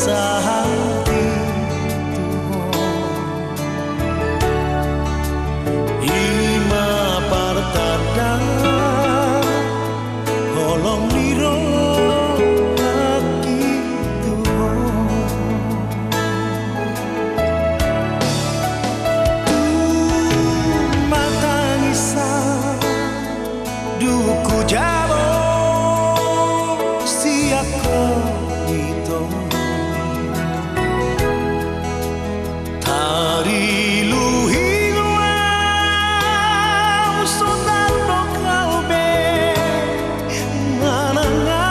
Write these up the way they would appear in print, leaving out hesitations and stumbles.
sa hati ima partada holong liro lagi mata nisa duku jalo siako itu tari luhingwa sundan lokal be mananga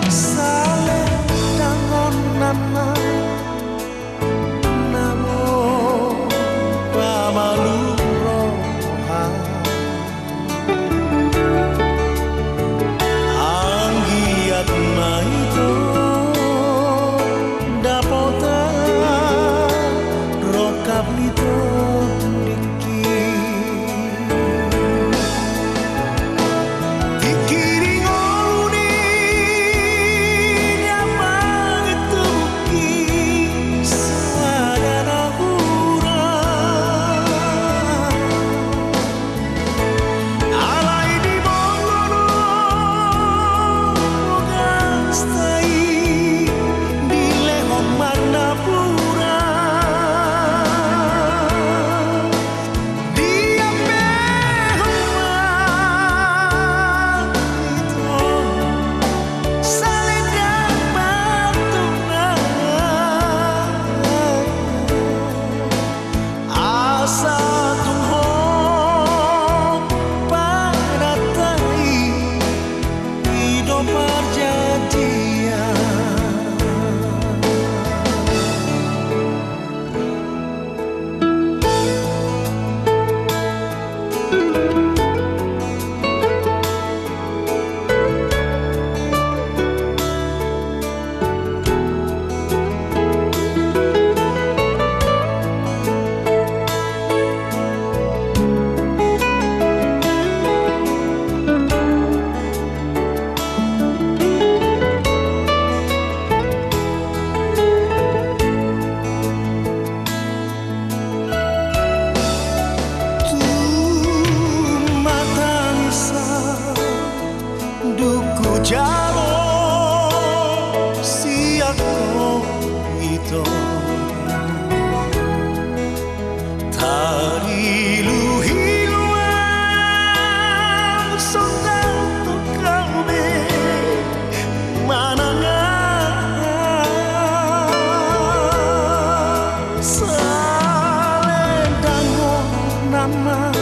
sale dangon nana namo pamalu roha anggiat maito dapota rokap lito diki dikiring oluni nyamang itu ki sadana hura alai di mongono gastai di lehong manapura dia behoma itu saledang batuna asa tunghong padatai hidup perjanjian duku jalo siako itu tari luhiluan songang tukang be mananga salendango nama